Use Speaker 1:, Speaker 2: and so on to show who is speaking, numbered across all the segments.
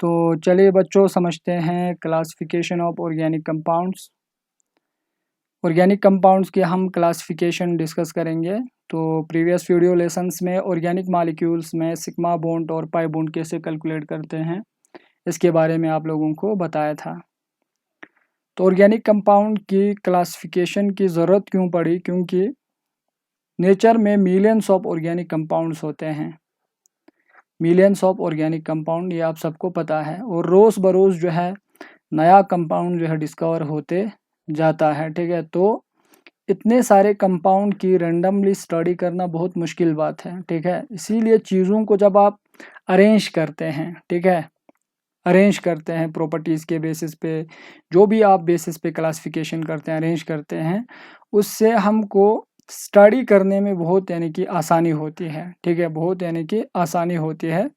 Speaker 1: तो चलिए बच्चों समझते हैं classification of organic compounds. Organic compounds की हम क्लासिफिकेशन डिस्कस करेंगे। तो प्रीवियस वीडियो लेसन्स में ऑर्गेनिक मॉलिक्यूल्स में सिग्मा बॉन्ड और पाई बॉन्ड कैसे कैलकुलेट करते हैं इसके बारे में आप लोगों को बताया था। तो ऑर्गेनिक कंपाउंड की क्लासिफिकेशन की ज़रूरत क्यों पड़ी? क्योंकि नेचर में मिलियंस ऑफ ऑर्गेनिक कंपाउंड्स होते हैं, मिलियंस ऑफ ऑर्गेनिक कंपाउंड, ये आप सबको पता है। और रोज़ बरोज़ जो है नया कंपाउंड जो है डिस्कवर होते जाता है, ठीक है। तो इतने सारे कंपाउंड की रैंडमली स्टडी करना बहुत मुश्किल बात है, ठीक है। इसीलिए चीज़ों को जब आप अरेंज करते हैं, ठीक है, अरेंज करते हैं प्रॉपर्टीज़ के बेसिस पे, जो भी आप बेसिस पे क्लासिफिकेशन करते हैं, अरेंज करते हैं, उससे हमको स्टडी करने में बहुत यानी कि आसानी होती है, ठीक है, बहुत यानी कि आसानी होती है।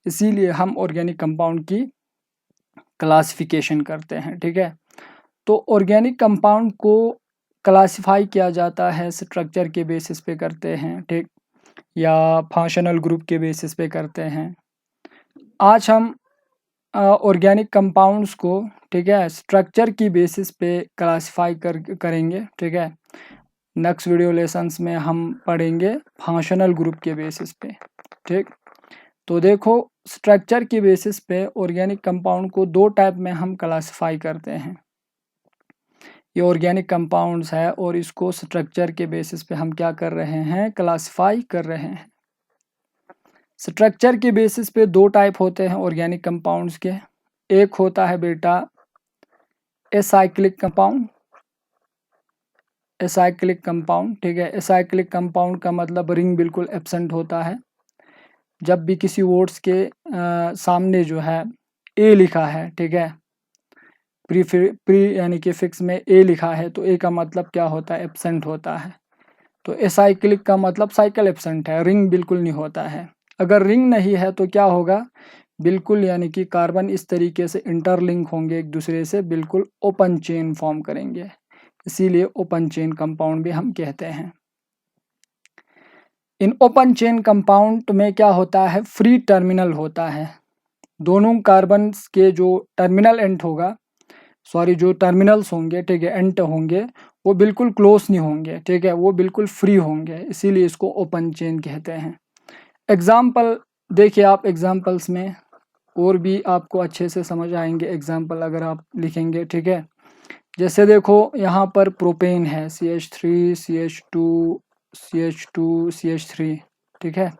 Speaker 1: इसीलिए हम ऑर्गेनिक कंपाउंड की क्लासिफिकेशन करते हैं, ठीक है। तो ऑर्गेनिक कंपाउंड को क्लासिफाई किया जाता है स्ट्रक्चर के बेसिस पे करते हैं, ठीक, या फंक्शनल ग्रुप के बेसिस पे करते हैं। आज हम ऑर्गेनिक कंपाउंड्स को, ठीक है, स्ट्रक्चर की बेसिस पे क्लासिफाई करेंगे, ठीक है। नेक्स्ट वीडियो लेसन्स में हम पढ़ेंगे फंक्शनल ग्रुप के बेसिस पे, ठीक। तो देखो, स्ट्रक्चर की बेसिस पे ऑर्गेनिक कंपाउंड को दो टाइप में हम क्लासिफाई करते हैं। ये ऑर्गेनिक कंपाउंड्स है और इसको स्ट्रक्चर के बेसिस पे हम क्या कर रहे हैं, क्लासिफाई कर रहे हैं। स्ट्रक्चर के बेसिस पे दो टाइप होते हैं ऑर्गेनिक कंपाउंड्स के। एक होता है बेटा एसाइक्लिक कंपाउंड, एसाइक्लिक कंपाउंड, ठीक है। एसाइक्लिक कंपाउंड का मतलब रिंग बिल्कुल एब्सेंट होता है। जब भी किसी वर्ड्स के सामने जो है ए लिखा है, ठीक है, प्री यानी कि फिक्स में ए लिखा है, तो ए का मतलब क्या होता है, एब्सेंट होता है। तो एसाइक्लिक का मतलब साइकिल एब्सेंट है, रिंग बिल्कुल नहीं होता है। अगर रिंग नहीं है तो क्या होगा, बिल्कुल यानी कि कार्बन इस तरीके से इंटरलिंक होंगे एक दूसरे से, बिल्कुल ओपन चेन फॉर्म करेंगे, इसीलिए ओपन चेन कंपाउंड भी हम कहते हैं। इन ओपन चेन कंपाउंड में क्या होता है, फ्री टर्मिनल होता है। दोनों कार्बन के जो टर्मिनल एंड होगा, सॉरी जो टर्मिनल्स होंगे, ठीक है, एंड होंगे, वो बिल्कुल क्लोज नहीं होंगे, ठीक है, वो बिल्कुल फ्री होंगे, इसीलिए इसको ओपन चेन कहते हैं। एग्जाम्पल देखिए आप, एग्जाम्पल्स में और भी आपको अच्छे से समझ आएंगे एग्जाम्पल अगर आप लिखेंगे, ठीक है। जैसे देखो यहाँ पर प्रोपेन है, CH3 CH2 CH2 CH3, ठीक है।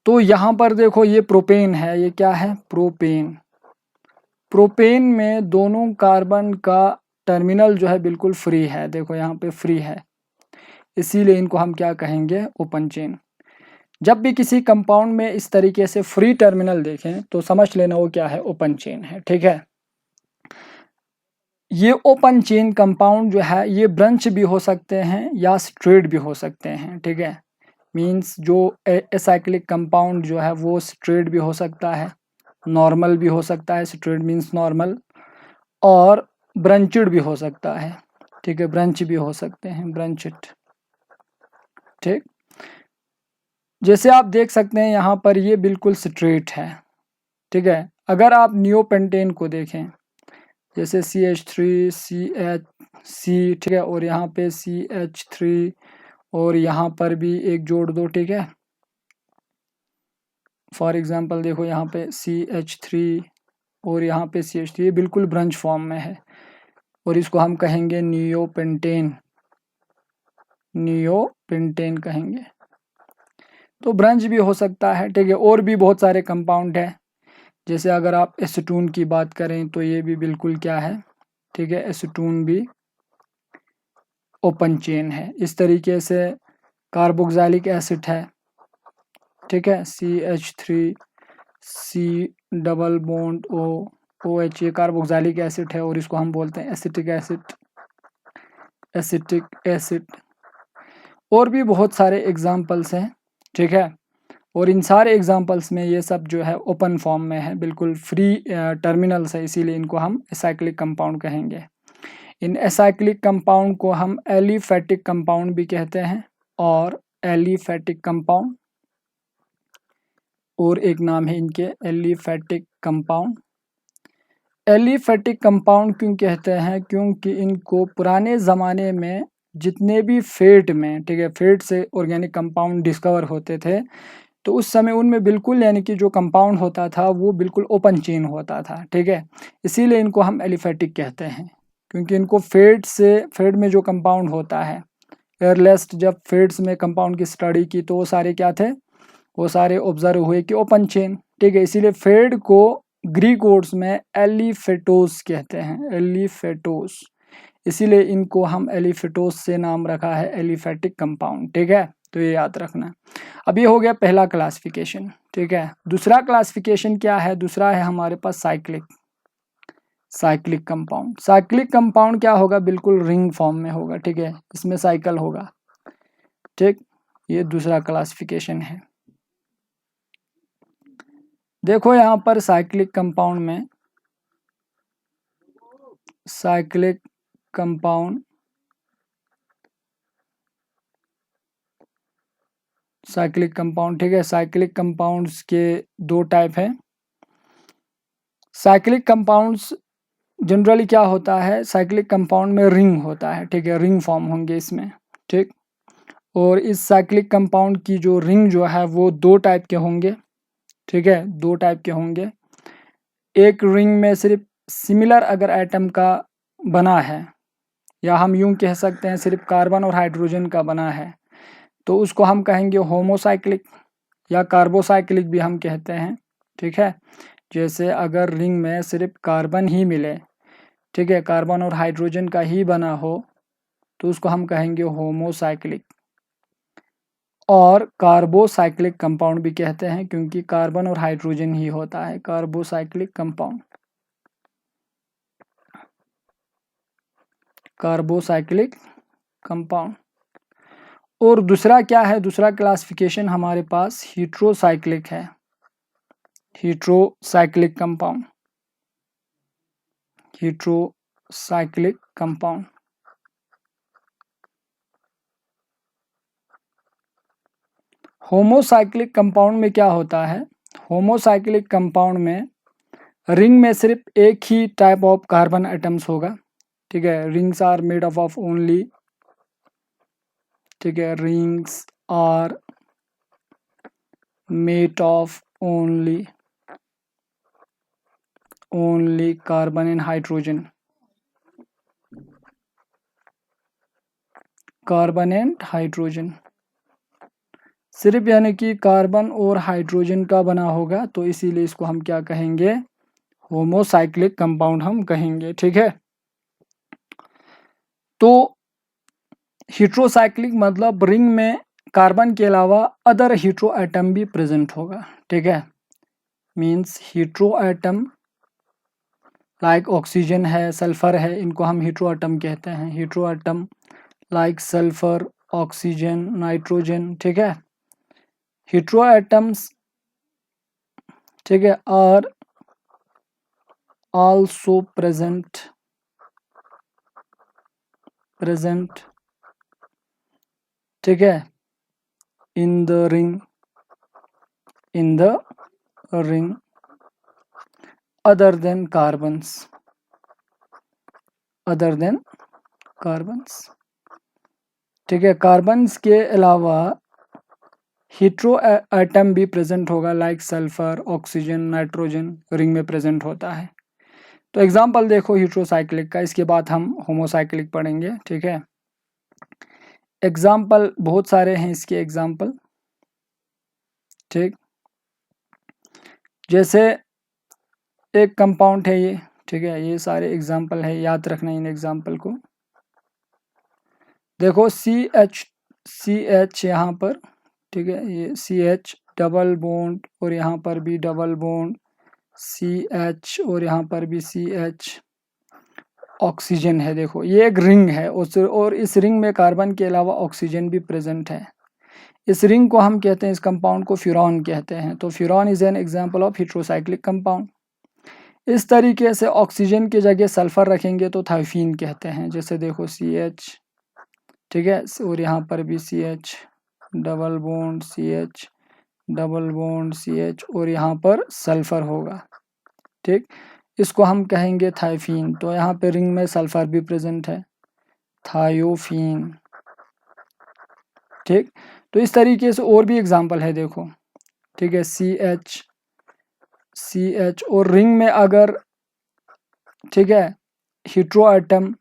Speaker 1: तो यहाँ पर देखो ये प्रोपेन है, ये क्या है, प्रोपेन। प्रोपेन में दोनों कार्बन का टर्मिनल जो है बिल्कुल फ्री है, देखो यहाँ पे फ्री है, इसीलिए इनको हम क्या कहेंगे, ओपन चेन। जब भी किसी कंपाउंड में इस तरीके से फ्री टर्मिनल देखें तो समझ लेना वो क्या है, ओपन चेन है, ठीक है। ये ओपन चेन कंपाउंड जो है ये ब्रंच भी हो सकते हैं या स्ट्रेट भी हो सकते हैं, ठीक है। मींस जो एसाइक्लिक कंपाउंड जो है वो स्ट्रेट भी हो सकता है, नॉर्मल भी हो सकता है, स्ट्रेट मींस नॉर्मल, और ब्रंचड भी हो सकता है, ठीक है, ब्रंच भी हो सकते हैं, ब्रंचड, ठीक। जैसे आप देख सकते हैं यहाँ पर ये बिल्कुल स्ट्रेट है, ठीक है। अगर आप नियोपेंटेन को देखें, जैसे CH3 CH, ठीक है, और यहाँ पे CH3 और यहाँ पर भी एक जोड़ दो, ठीक है। फॉर एग्जांपल देखो यहाँ पे CH3 और यहाँ पे CH3, ये बिल्कुल ब्रंच फॉर्म में है और इसको हम कहेंगे नियोपेंटेन, नियोपेंटेन कहेंगे। तो ब्रंच भी हो सकता है, ठीक है। और भी बहुत सारे कंपाउंड है, जैसे अगर आप एसीटोन की बात करें तो ये भी बिल्कुल क्या है, ठीक है, एसीटोन भी ओपन चेन है। इस तरीके से कार्बोक्सिलिक एसिड है, ठीक है, CH3 C double bond OH, ये कार्बोक्सिलिक एसिड है और इसको हम बोलते हैं एसिटिक एसिड, एसिटिक एसिड। और भी बहुत सारे एग्जाम्पल्स हैं, ठीक है। और इन सारे एग्जाम्पल्स में ये सब जो है ओपन फॉर्म में है, बिल्कुल फ्री टर्मिनल्स है, इसीलिए इनको हम एसाइक्लिक कंपाउंड कहेंगे। इन एसाइक्लिक कंपाउंड को हम एलिफेटिक कंपाउंड भी कहते हैं, और एलिफेटिक कंपाउंड, और एक नाम है इनके एलिफेटिक कंपाउंड। एलिफेटिक कंपाउंड क्यों कहते हैं? क्योंकि इनको पुराने ज़माने में जितने भी फेट में, ठीक है, फेट से ऑर्गेनिक कंपाउंड डिस्कवर होते थे, तो उस समय उनमें बिल्कुल यानी कि जो कंपाउंड होता था वो बिल्कुल ओपन चेन होता था, ठीक है। इसीलिए इनको हम एलिफेटिक कहते हैं, क्योंकि इनको फेट में जो कंपाउंड होता है, एयरलेस्ट जब फेट्स में कंपाउंड की स्टडी की तो वो सारे क्या थे? वो सारे ऑब्जर्व हुए कि ओपन चेन, ठीक है। इसीलिए फेट को ग्रीक वर्ड्स में एलिफेटोस कहते हैं, एलिफेटोस। इसीलिए इनको हम एलिफेटोस से नाम रखा है एलिफेटिक कंपाउंड, ठीक है। तो ये याद रखना। अब ये हो गया पहला क्लासिफिकेशन, ठीक है। दूसरा क्लासिफिकेशन क्या है? दूसरा है हमारे पास साइक्लिक कंपाउंड। साइक्लिक कंपाउंड क्या होगा? बिल्कुल रिंग फॉर्म में होगा, ठीक है, इसमें साइकिल होगा, ठीक। ये दूसरा क्लासिफिकेशन है। देखो यहाँ पर साइक्लिक कंपाउंड में साइक्लिक कंपाउंड ठीक है। साइक्लिक कंपाउंड्स के दो टाइप हैं। साइक्लिक कंपाउंड्स जनरली क्या होता है? साइक्लिक कंपाउंड में रिंग होता है, ठीक है, रिंग फॉर्म होंगे इसमें, ठीक। और इस साइक्लिक कंपाउंड की जो रिंग जो है वो दो टाइप के होंगे, ठीक है, दो टाइप के होंगे। एक रिंग में सिर्फ सिमिलर अगर एटम का बना है, या हम यूं कह सकते हैं सिर्फ कार्बन और हाइड्रोजन का बना है, तो उसको हम कहेंगे होमोसाइक्लिक या कार्बोसाइक्लिक भी हम कहते हैं, ठीक है। जैसे अगर रिंग में सिर्फ कार्बन ही मिले, ठीक है, कार्बन और हाइड्रोजन का ही बना हो, तो उसको हम कहेंगे होमोसाइक्लिक। और कार्बोसाइक्लिक कंपाउंड भी कहते हैं, क्योंकि कार्बन और हाइड्रोजन ही होता है कार्बोसाइक्लिक कंपाउंड, कार्बोसाइक्लिक कंपाउंड। और दूसरा क्या है? दूसरा क्लासिफिकेशन हमारे पास हीट्रोसाइक्लिक है, heterocyclic compound, heterocyclic compound. Homocyclic compound में क्या होता है? होमोसाइक्लिक कंपाउंड में रिंग में सिर्फ एक ही टाइप ऑफ कार्बन एटम्स होगा, ठीक है। Rings are made up of only, ठीक है, rings are made of only carbon and hydrogen, carbon and hydrogen, सिर्फ यानी कि कार्बन और हाइड्रोजन का बना होगा, तो इसीलिए इसको हम क्या कहेंगे? होमोसाइक्लिक कंपाउंड हम कहेंगे, ठीक है। तो हीट्रोसाइक्लिक मतलब रिंग में कार्बन के अलावा अदर हीट्रो एटम भी प्रेजेंट होगा, ठीक है। Means hetero atom like oxygen है, सल्फर है, इनको हम हीट्रो एटम कहते हैं। Hetero atom like sulphur, oxygen, nitrogen, ठीक है। हीट्रो एटम्स, ठीक है, आर आल्सो प्रेजेंट, ठीक है, in the ring other than carbons, ठीक है। कार्बन्स के अलावा हीट्रो एटम भी प्रेजेंट होगा, like sulphur, oxygen, nitrogen ring में प्रेजेंट होता है। तो एग्जांपल देखो हीट्रोसाइक्लिक का, इसके बाद हम होमोसाइक्लिक पढ़ेंगे, ठीक है। एग्जाम्पल बहुत सारे हैं इसके एग्जाम्पल, ठीक। जैसे एक कंपाउंड है ये, ठीक है, ये सारे एग्जाम्पल है, याद रखना इन एग्जाम्पल को। देखो सी एच यहाँ पर, ठीक है, ये CH डबल बॉन्ड, और यहाँ पर भी डबल बॉन्ड CH, और यहाँ पर भी CH, ऑक्सीजन है। देखो ये एक रिंग है, और इस रिंग में कार्बन के अलावा ऑक्सीजन भी प्रेजेंट है। इस रिंग को हम कहते हैं, इस कंपाउंड को फ्यूरॉन कहते हैं। तो furan is an example of heterocyclic compound. इस तरीके से ऑक्सीजन की जगह सल्फर रखेंगे तो थाइफीन कहते हैं। जैसे देखो CH, ठीक है, और यहाँ पर भी CH double bond CH, double bond CH और यहाँ पर सल्फर होगा, ठीक। इसको हम कहेंगे थाइफीन। तो यहाँ पे रिंग में सल्फर भी प्रेजेंट है, थायोफीन, ठीक। तो इस तरीके से और भी एग्जांपल है, देखो, ठीक है, CH और रिंग में अगर, ठीक है, हीट्रो एटम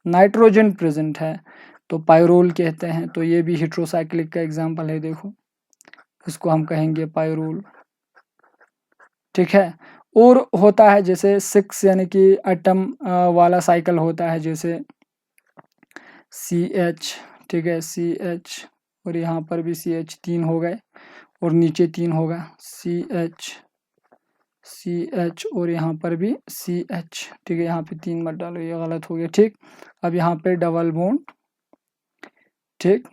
Speaker 1: नाइट्रोजन प्रेजेंट है तो पायरोल कहते हैं। तो ये भी हीट्रोसाइक्लिक का एग्जांपल है, देखो, इसको हम कहेंगे पायरोल, ठीक है। और होता है जैसे 6 यानी कि एटम वाला साइकिल होता है, जैसे CH, ठीक है, CH और यहाँ पर भी CH 3 हो गए और नीचे 3 होगा, CH और यहाँ पर भी CH, ठीक है। यहाँ पे 3 मत डालो, ये गलत हो गया, ठीक। अब यहाँ पे डबल बॉन्ड, ठीक,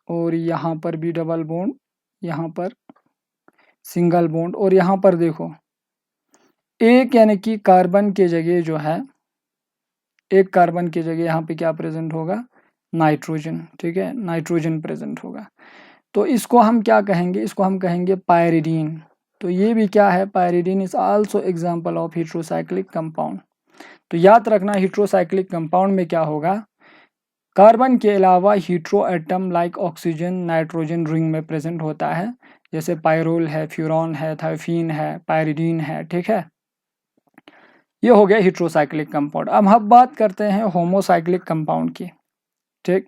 Speaker 1: और यहाँ पर भी डबल बॉन्ड, यहाँ पर सिंगल बॉन्ड, और यहाँ पर देखो एक यानी कि कार्बन के जगह जो है, एक कार्बन की जगह यहाँ पे क्या प्रेजेंट होगा, नाइट्रोजन, ठीक है, नाइट्रोजन प्रेजेंट होगा। तो इसको हम क्या कहेंगे, इसको हम कहेंगे पायरिडीन। तो ये भी क्या है, pyridine is also example of heterocyclic compound. तो याद रखना हीट्रोसाइक्लिक कंपाउंड में क्या होगा, कार्बन के अलावा hetero atom like oxygen, nitrogen ring में प्रेजेंट होता है, जैसे पायरोल है, फ्यूरॉन है, थायोफीन है, पायरिडीन है, ठीक है। ये हो गया हीट्रोसाइक्लिक कंपाउंड। अब हम बात करते हैं होमोसाइक्लिक कंपाउंड की, ठीक।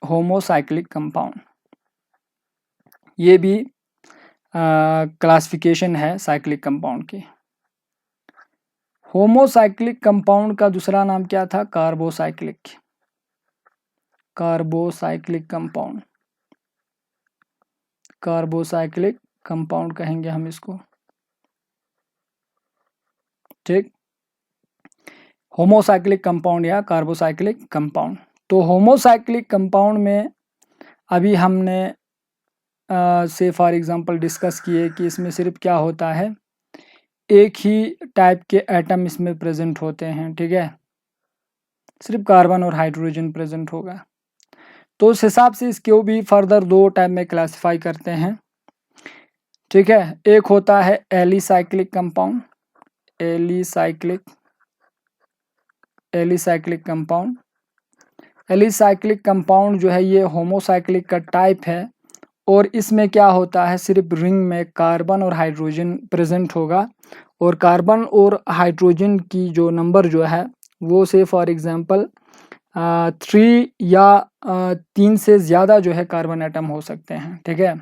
Speaker 1: होमोसाइक्लिक कंपाउंड ये भी क्लासिफिकेशन है साइक्लिक कंपाउंड की। होमोसाइक्लिक कंपाउंड का दूसरा नाम क्या था, carbocyclic, carbocyclic compound, carbocyclic compound कहेंगे हम इसको, ठीक। होमोसाइक्लिक कंपाउंड या कार्बोसाइक्लिक कंपाउंड। तो होमोसाइक्लिक कंपाउंड में अभी हमने से फॉर एग्जांपल डिस्कस किए कि इसमें सिर्फ क्या होता है, एक ही टाइप के एटम इसमें प्रेजेंट होते हैं, ठीक है, सिर्फ कार्बन और हाइड्रोजन प्रेजेंट होगा। तो उस हिसाब से इसको भी फर्दर 2 टाइप में क्लासिफाई करते हैं, ठीक है। एक होता है alicyclic compound, alicyclic compound. Alicyclic compound जो है ये होमोसाइक्लिक का टाइप है और इसमें क्या होता है, सिर्फ रिंग में कार्बन और हाइड्रोजन प्रेजेंट होगा और कार्बन और हाइड्रोजन की जो नंबर जो है वो से फॉर एग्जांपल 3 या 3 से ज़्यादा जो है कार्बन एटम हो सकते हैं, ठीक है।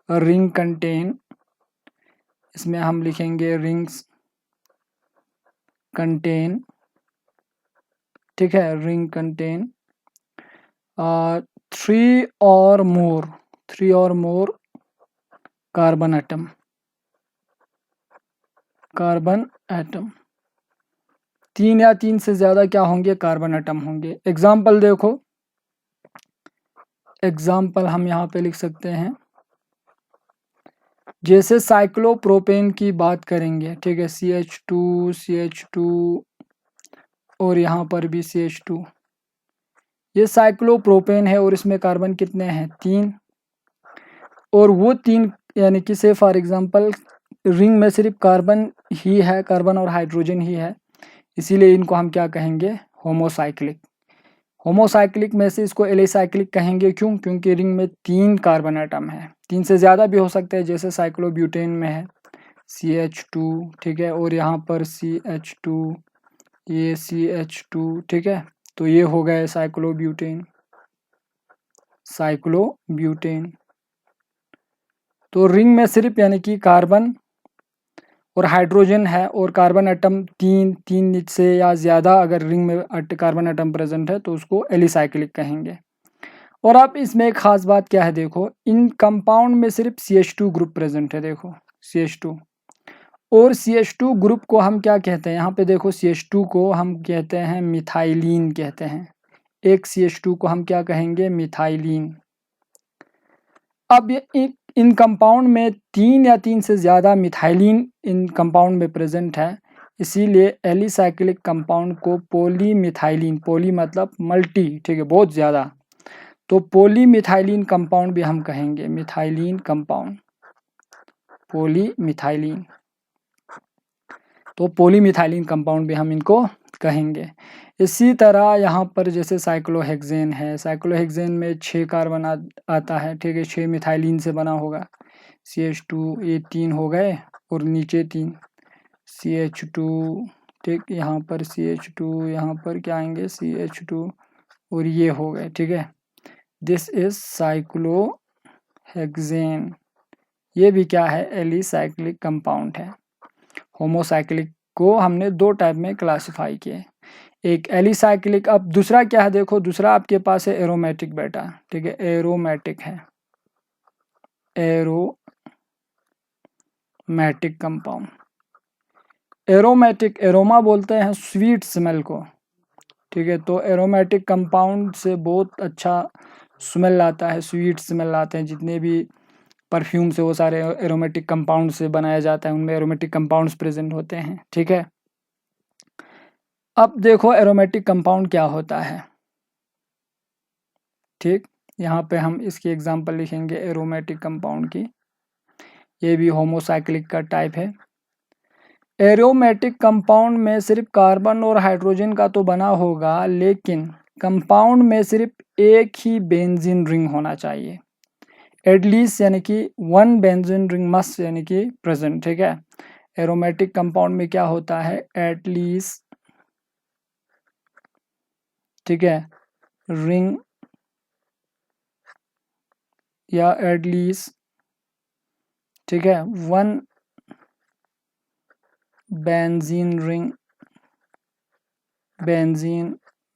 Speaker 1: रिंग कंटेन, इसमें हम लिखेंगे रिंग्स कंटेन, ठीक है, रिंग कंटेन 3 और more carbon atom, carbon atom 3 या 3 से ज़्यादा क्या होंगे, कार्बन एटम होंगे। एग्जाम्पल देखो, एग्जाम्पल हम यहाँ पे लिख सकते हैं, जैसे साइक्लोप्रोपेन की बात करेंगे, ठीक है, CH2 और यहाँ पर भी CH2, ये साइक्लोप्रोपेन है और इसमें कार्बन कितने हैं, 3, और वो 3 यानी कि से फॉर एग्जांपल रिंग में सिर्फ कार्बन ही है, कार्बन और हाइड्रोजन ही है, इसीलिए इनको हम क्या कहेंगे, होमोसाइक्लिक। होमोसाइक्लिक में से इसको एलिसाइक्लिक कहेंगे, क्यों, क्योंकि रिंग में 3 कार्बन एटम है, 3 से ज़्यादा भी हो सकते हैं, जैसे साइक्लोब्यूटेन में है CH2, ठीक है, और यहाँ पर CH2, ये CH2, ठीक है। तो ये हो गए साइक्लोब्यूटेन, तो रिंग में सिर्फ यानी कि कार्बन और हाइड्रोजन है और कार्बन एटम 3 से या ज़्यादा अगर रिंग में कार्बन एटम प्रेजेंट है तो उसको एलिसाइक्लिक कहेंगे। और अब इसमें एक ख़ास बात क्या है, देखो, इन कंपाउंड में सिर्फ CH2 ग्रुप प्रेजेंट है, देखो CH2, और CH2 ग्रुप को हम क्या कहते हैं, यहाँ पे देखो CH2 को हम कहते हैं मिथाइलिन कहते हैं, एक CH2 को हम क्या कहेंगे, मिथाइलिन। अब इन कंपाउंड में 3 या 3 से ज़्यादा मिथाइलिन इन कंपाउंड में प्रेजेंट है, इसीलिए एलिसाइक्लिक कंपाउंड को पॉलीमिथाइलिन, पॉली मतलब मल्टी, ठीक है, बहुत ज़्यादा, तो पॉलीमिथाइलिन कंपाउंड भी हम कहेंगे, मिथाइलिन कंपाउंड, पॉलीमिथाइलिन, तो पॉलीमिथाइलिन कंपाउंड भी हम इनको कहेंगे। इसी तरह यहाँ पर जैसे साइक्लोहेक्सेन है, साइक्लोहेक्सेन में 6 कार्बन आता है, ठीक है, 6 मिथाइलिन से बना होगा, CH2, ये 3 हो गए और नीचे 3 CH2, ठीक, यहाँ पर CH2, यहाँ पर क्या आएंगे CH2 और ये हो गए, ठीक है। दिस इज साइक्लोहेक्सेन, ये भी क्या है, एलिसाइक्लिक कंपाउंड है। होमोसाइक्लिक को हमने 2 टाइप में क्लासिफाई किए, एक एलिसाइक्लिक। अब दूसरा क्या है, देखो दूसरा आपके पास है एरोमेटिक बेटा, ठीक है, एरोमेटिक है, एरोमेटिक कंपाउंड। एरोमेटिक, एरोमा बोलते हैं स्वीट स्मेल को, ठीक है, तो एरोमेटिक कंपाउंड से बहुत अच्छा स्मेल आता है, स्वीट स्मेल आते हैं, जितने भी परफ्यूम से वो सारे एरोमेटिक कंपाउंड से बनाया जाता है, उनमें एरोमेटिक कंपाउंड्स प्रेजेंट होते हैं, ठीक है। अब देखो एरोमेटिक कंपाउंड क्या होता है, ठीक, यहाँ पे हम इसकी एग्जांपल लिखेंगे एरोमेटिक कंपाउंड की, ये भी होमोसाइक्लिक का टाइप है। एरोमेटिक कंपाउंड में सिर्फ कार्बन और हाइड्रोजन का तो बना होगा, लेकिन कंपाउंड में सिर्फ एक ही बेंजीन रिंग होना चाहिए, एटलीस्ट, यानी कि 1 बेंजीन रिंग मस्ट, यानी कि प्रेजेंट, ठीक है। एरोमेटिक कंपाउंड में क्या होता है, एटलीस्ट, ठीक है, रिंग या एटलीस्ट, ठीक है, 1 बेंजीन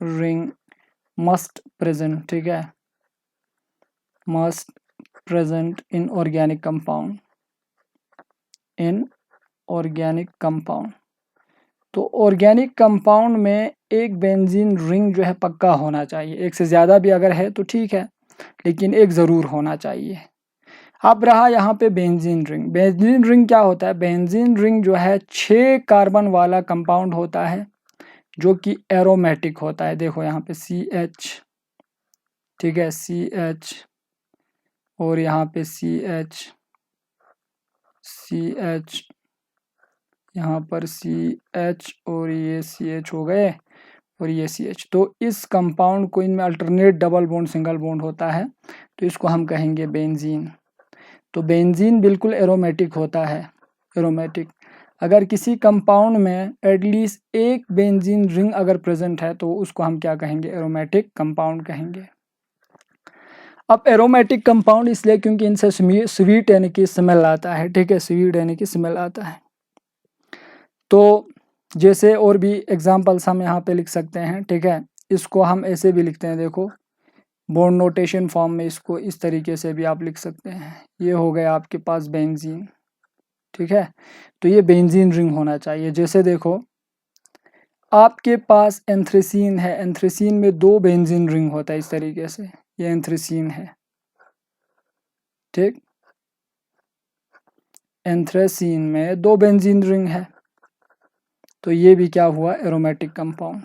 Speaker 1: रिंग मस्ट प्रेजेंट, ठीक है, must present in organic compound, in organic compound. तो ऑर्गेनिक कंपाउंड में एक बेंजीन रिंग जो है पक्का होना चाहिए, एक से ज़्यादा भी अगर है तो ठीक है, लेकिन एक ज़रूर होना चाहिए। अब रहा यहाँ पे बेंजीन रिंग। बेंजीन रिंग क्या होता है, बेंजीन रिंग जो है 6 कार्बन वाला कंपाउंड होता है, जो कि एरोमेटिक होता है। देखो यहाँ पे CH, ठीक है, CH, और यहाँ पे CH, यहाँ पर CH और ये CH हो गए और ये CH। तो इस कंपाउंड को, इनमें alternate double bond single bond होता है, तो इसको हम कहेंगे बेंजीन। तो बेंजीन बिल्कुल एरोमेटिक होता है, एरोमेटिक। अगर किसी कंपाउंड में एटलीस्ट एक बेंजीन रिंग अगर प्रेजेंट है तो उसको हम क्या कहेंगे, एरोमेटिक कंपाउंड कहेंगे। अब एरोमेटिक कंपाउंड इसलिए क्योंकि इनसे स्वीट यानी कि स्मेल आता है, ठीक है, स्वीट यानी कि स्मेल आता है। तो जैसे और भी एग्जांपल्स हम यहाँ पे लिख सकते हैं, ठीक है, इसको हम ऐसे भी लिखते हैं, देखो बॉन्ड नोटेशन फॉर्म में इसको इस तरीके से भी आप लिख सकते हैं। ये हो गया आपके पास बेंजीन, ठीक है, तो ये बेंजीन रिंग होना चाहिए। जैसे देखो आपके पास एंथ्रेसीन है, एंथ्रेसीन में 2 बेंजीन रिंग होता है इस तरीके से, ये एंथ्रेसीन है, ठीक, एंथ्रेसीन में 2 बेंजीन रिंग है, तो ये भी क्या हुआ, एरोमेटिक कंपाउंड,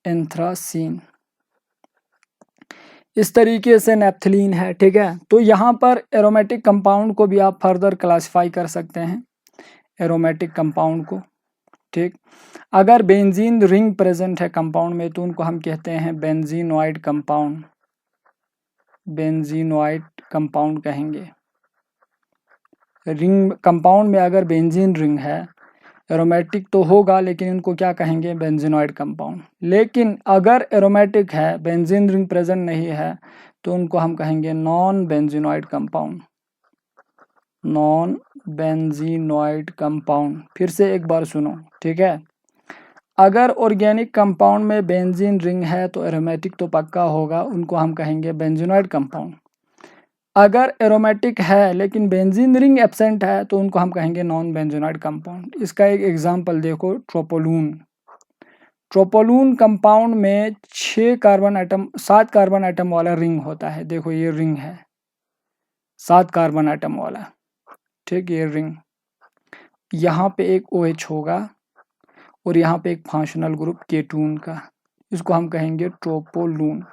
Speaker 1: एंथ्रासीन। इस तरीके से नेप्थलीन है, ठीक है। तो यहाँ पर एरोमेटिक कंपाउंड को भी आप फर्दर क्लासिफाई कर सकते हैं, एरोमेटिक कंपाउंड को, ठीक। अगर बेंजीन रिंग प्रेजेंट है कंपाउंड में तो उनको हम कहते हैं बेंजीनोइड कंपाउंड, बेंजीनोइड कंपाउंड कहेंगे। रिंग कंपाउंड में अगर बेंजीन रिंग है, एरोमेटिक तो होगा, लेकिन इनको क्या कहेंगे, बेंजीनोइड कंपाउंड। लेकिन अगर एरोमेटिक है, बेंजीन रिंग प्रेजेंट नहीं है, तो उनको हम कहेंगे non benzenoid compound, non benzenoid compound. फिर से एक बार सुनो, ठीक है, अगर ऑर्गेनिक कंपाउंड में बेंजीन रिंग है तो एरोमेटिक तो पक्का होगा, उनको हम कहेंगे बेंजीनोइड कंपाउंड। अगर एरोमेटिक है लेकिन बेंजीन रिंग एब्सेंट है तो उनको हम कहेंगे नॉन बेंजीनोइड कंपाउंड। इसका एक एग्जांपल देखो, ट्रोपोलून। ट्रोपोलून कंपाउंड में 7 कार्बन आइटम वाला रिंग होता है। देखो ये रिंग है 7 कार्बन आइटम वाला, ठीक, ये रिंग। यहाँ पे एक OH होगा और यहाँ पे एक फंक्शनल ग्रुप केटून का, इसको हम कहेंगे ट्रोपोलून।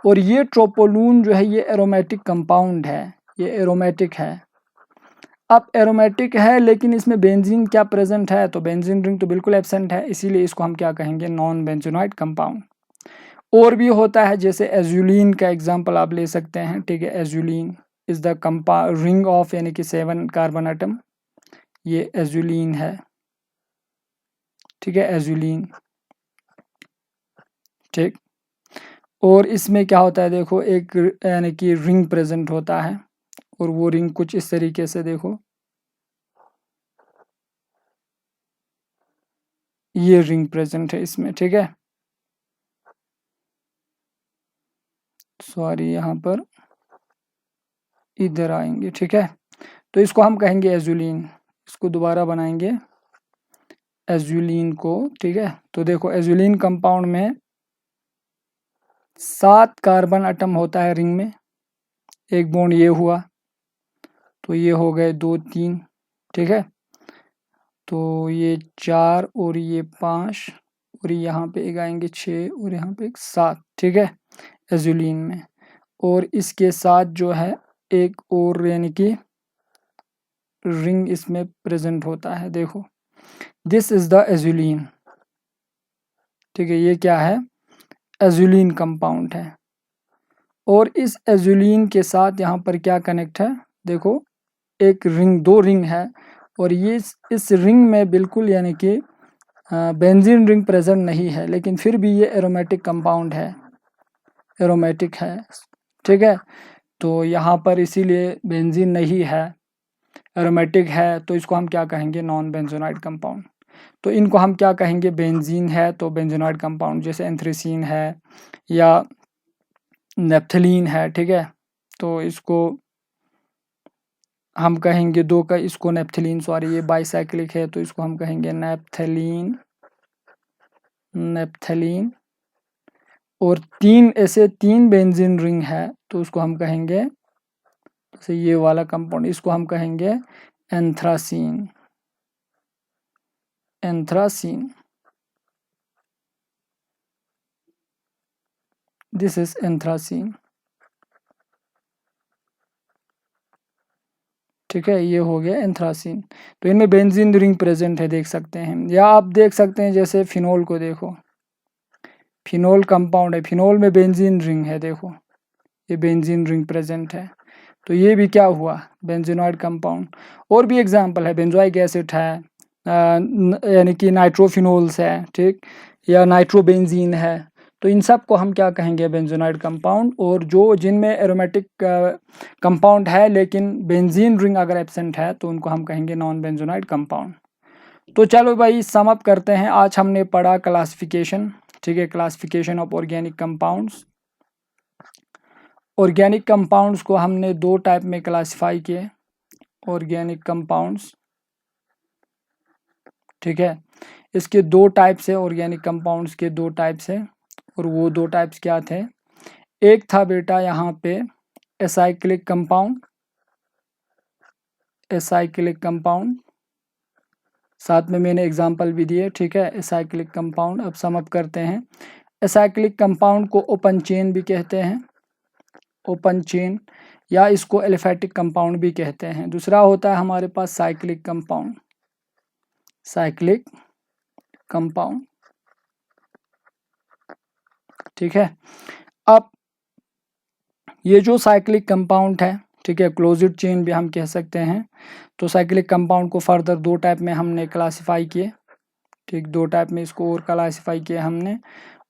Speaker 1: और ये ट्रोपोलून जो है ये एरोमेटिक कंपाउंड है, ये एरोमेटिक है। अब एरोमेटिक है लेकिन इसमें बेंजीन क्या प्रेजेंट है, तो बेंजीन रिंग तो बिल्कुल एब्सेंट है, इसीलिए इसको हम क्या कहेंगे, नॉन बेंजोनाइड कंपाउंड। और भी होता है, जैसे एजुलिन का एग्जांपल आप ले सकते हैं, ठीक है। Azulene is the ring of यानी कि 7 कार्बन एटम, ये एजुलिन है, ठीक है, एजुलिन, ठीक। और इसमें क्या होता है, देखो एक यानी कि रिंग प्रेजेंट होता है, और वो रिंग कुछ इस तरीके से, देखो ये रिंग प्रेजेंट है इसमें, ठीक है। सॉरी, यहाँ पर इधर आएंगे, ठीक है। तो इसको हम कहेंगे एजुलिन, इसको दोबारा बनाएंगे एजुलिन को, ठीक है। तो देखो एजुलिन कंपाउंड में 7 कार्बन एटम होता है रिंग में, एक बॉन्ड ये हुआ, तो ये हो गए 2 3, ठीक है। तो ये 4 और ये 5 और यहाँ पे एक आएंगे 6 और यहाँ पे एक 7, ठीक है, एजुलिन में। और इसके साथ जो है एक और यानी कि रिंग इसमें प्रेजेंट होता है, देखो दिस इज द एजुलिन, ठीक है। ये क्या है, एजुलिन कंपाउंड है। और इस एजुलिन के साथ यहाँ पर क्या कनेक्ट है, देखो एक रिंग, 2 रिंग है, और ये इस रिंग में बिल्कुल यानी कि बेंजीन रिंग प्रेजेंट नहीं है, लेकिन फिर भी ये एरोमेटिक कंपाउंड है, एरोमेटिक है, ठीक है। तो यहाँ पर इसीलिए बेंजीन नहीं है, एरोमेटिक है, तो इसको हम क्या कहेंगे, नॉन बेंजोनाइड कंपाउंड। तो इनको हम क्या कहेंगे, बेंजीन है तो बेंजोनाइड कंपाउंड, जैसे एंथ्रेसीन है या नेप्थलीन है, ठीक है। तो इसको हम कहेंगे 2 का, इसको नेप्थलीन, सॉरी ये बाइसाइक्लिक है, तो इसको हम कहेंगे नेप्थलीन, नेप्थलीन। और 3 ऐसे 3 बेंजीन रिंग है, तो उसको हम कहेंगे, जैसे ये वाला कंपाउंड, इसको हम कहेंगे anthracene, anthracene, this is anthracene, ठीक है। ये हो गया एंथ्रासीन। तो इनमें बेंजीन रिंग प्रेजेंट है, देख सकते हैं। या आप देख सकते हैं जैसे फिनोल को देखो, फिनोल कंपाउंड है, फिनोल में बेंजीन रिंग है, देखो ये बेंजीन रिंग प्रेजेंट है, तो ये भी क्या हुआ, बेंजीनॉइड कंपाउंड। और भी एग्जांपल है, बेंजोइक एसिड है, यानी कि नाइट्रोफिनोल्स है, ठीक, या नाइट्रोबेंजीन है। तो इन सब को हम क्या कहेंगे, बेंजोनाइड कंपाउंड। और जो जिनमें एरोमेटिक कंपाउंड है लेकिन बेंजीन रिंग अगर एब्सेंट है, तो उनको हम कहेंगे नॉन बेंजोनाइड कंपाउंड। तो चलो भाई सम अप करते हैं। आज हमने पढ़ा क्लासिफिकेशन, ठीक है, classification of organic compounds. Organic compounds को हमने 2 टाइप में क्लासिफाई किए, ऑर्गेनिक कंपाउंड्स, ठीक है। इसके 2 टाइप्स है, ऑर्गेनिक कंपाउंड्स के 2 टाइप्स है, और वो 2 टाइप्स क्या थे, एक था बेटा यहाँ पे एसाइक्लिक कंपाउंड, एसाइक्लिक कंपाउंड, साथ में मैंने एग्जांपल भी दिए, ठीक है, एसाइक्लिक कंपाउंड। अब सम अप करते हैं। एसाइक्लिक कंपाउंड को ओपन चेन भी कहते हैं, ओपन चेन, या इसको एलिफैटिक कंपाउंड भी कहते हैं। दूसरा होता है हमारे पास साइक्लिक कंपाउंड, साइक्लिक कंपाउंड, ठीक है। अब ये जो साइक्लिक कंपाउंड है, ठीक है, क्लोज्ड चेन भी हम कह सकते हैं। तो साइक्लिक कंपाउंड को फर्दर 2 टाइप में हमने क्लासिफाई किए, ठीक, 2 टाइप में इसको और क्लासिफाई किया हमने।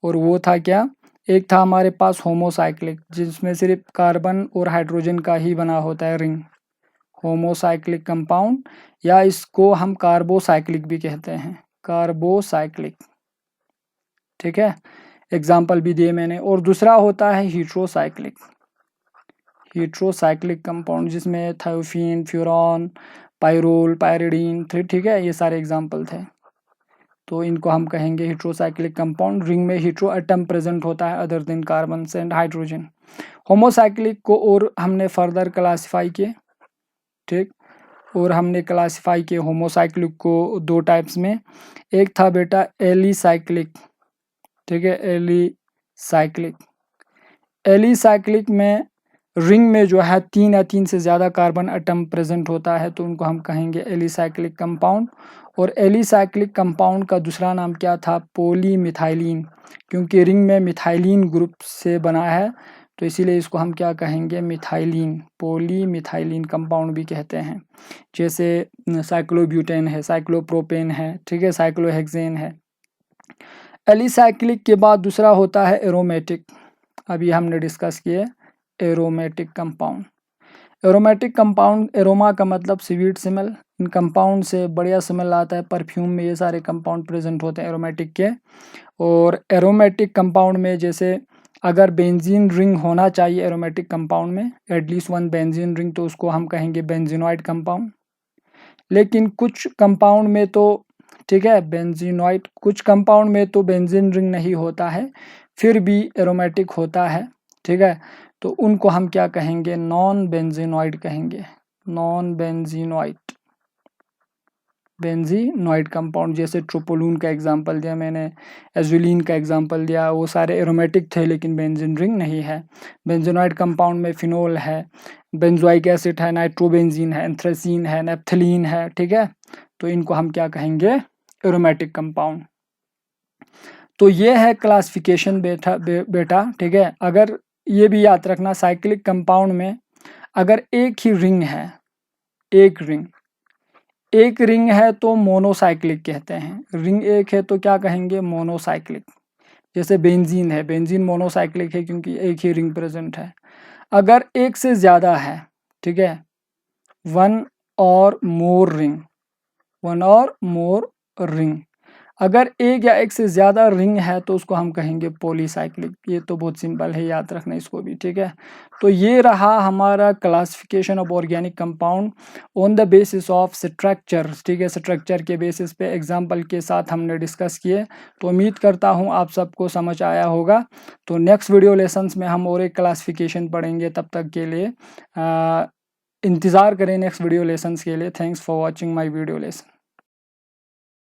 Speaker 1: और वो था क्या, एक था हमारे पास होमोसाइक्लिक, जिसमें सिर्फ कार्बन और हाइड्रोजन का ही बना होता है रिंग, होमोसाइक्लिक कंपाउंड, या इसको हम कार्बोसाइक्लिक भी कहते हैं, कार्बोसाइक्लिक, ठीक है, एग्जाम्पल भी दिए मैंने। और दूसरा होता है हीट्रोसाइक्लिक, हीट्रोसाइक्लिक कंपाउंड, जिसमें थायोफीन, फ्यूरॉन, पायरोल, पायरिडीन, ठीक है, ये सारे एग्जाम्पल थे। तो इनको हम कहेंगे हीट्रोसाइक्लिक कंपाउंड। रिंग में हीट्रो एटम प्रेजेंट होता है other than carbon and hydrogen. Homocyclic को और हमने फर्दर क्लासिफाई किए, ठीक, और हमने क्लासिफाई किए होमोसाइक्लिक को 2 टाइप्स में। एक था बेटा एलिसाइक्लिक, ठीक है, एलिसाइक्लिक, एलिसाइक्लिक में रिंग में जो है 3 या 3 से ज़्यादा कार्बन एटम प्रेजेंट होता है, तो उनको हम कहेंगे एलिसाइक्लिक कंपाउंड। और एलिसाइक्लिक कंपाउंड का दूसरा नाम क्या था? पॉलीमिथाइलिन, क्योंकि रिंग में मिथाइलिन ग्रुप से बना है, तो इसीलिए इसको हम क्या कहेंगे? मिथाइलिन, पॉलीमिथाइलिन कंपाउंड भी कहते हैं। जैसे साइक्लोब्यूटेन है, साइक्लोप्रोपेन है, ठीक है, साइक्लोहेक्सेन है। एलिसाइक्लिक के बाद दूसरा होता है एरोमेटिक, अभी हमने डिस्कस किए aromatic compound. Aromatic compound, aroma का मतलब स्वीट स्मेल, इन कंपाउंड से बढ़िया स्मेल आता है, परफ्यूम में ये सारे कंपाउंड प्रेजेंट होते हैं एरोमेटिक के। और एरोमेटिक कंपाउंड में जैसे अगर बेंजीन रिंग होना चाहिए एरोमेटिक कंपाउंड में, एटलीस्ट 1 बेंजीन रिंग, तो उसको हम कहेंगे बेंजीनॉइड कंपाउंड। लेकिन कुछ कंपाउंड में तो, ठीक है, बेंजीनॉइड, कुछ कंपाउंड में तो बेंजीन रिंग नहीं होता है, फिर भी एरोमेटिक होता है, ठीक है, तो उनको हम क्या कहेंगे? नॉन बेंजीनॉइड कहेंगे, नॉन बेंजीनॉइड, बेंजीनॉइड कंपाउंड। जैसे ट्रोपोलून का एग्जांपल दिया मैंने, एजुलिन का एग्जांपल दिया, वो सारे एरोमेटिक थे लेकिन बेंजीन रिंग नहीं है। बेंजीनॉइड कंपाउंड में फिनोल है, बेंजोइक एसिड है, नाइट्रोबेंजीन है, एंथ्रेसीन है, नेप्थलीन है, ठीक है, तो इनको हम क्या कहेंगे? Aromatic compound. तो ये है क्लासिफिकेशन बेटा, ठीक है। अगर ये भी याद रखना, साइक्लिक कंपाउंड में अगर एक ही रिंग है, एक रिंग है तो मोनोसाइक्लिक कहते हैं। रिंग एक है तो क्या कहेंगे? मोनोसाइक्लिक। जैसे बेंजीन है, बेंजीन मोनोसाइक्लिक है क्योंकि एक ही रिंग प्रेजेंट है। अगर एक से ज़्यादा है, ठीक है, 1 और मोर रिंग, अगर एक या एक से ज़्यादा रिंग है तो उसको हम कहेंगे पॉलीसाइक्लिक। ये तो बहुत सिंपल है, याद रखना इसको भी, ठीक है। तो ये रहा हमारा classification of organic compound on the basis of structure, ठीक है, स्ट्रक्चर के बेसिस पे एग्जांपल के साथ हमने डिस्कस किए। तो उम्मीद करता हूँ आप सबको समझ आया होगा। तो नेक्स्ट वीडियो लेसन्स में हम और एक क्लासिफिकेशन पढ़ेंगे, तब तक के लिए इंतज़ार करें नेक्स्ट वीडियो लेसन्स के लिए। Thanks for watching my video lesson.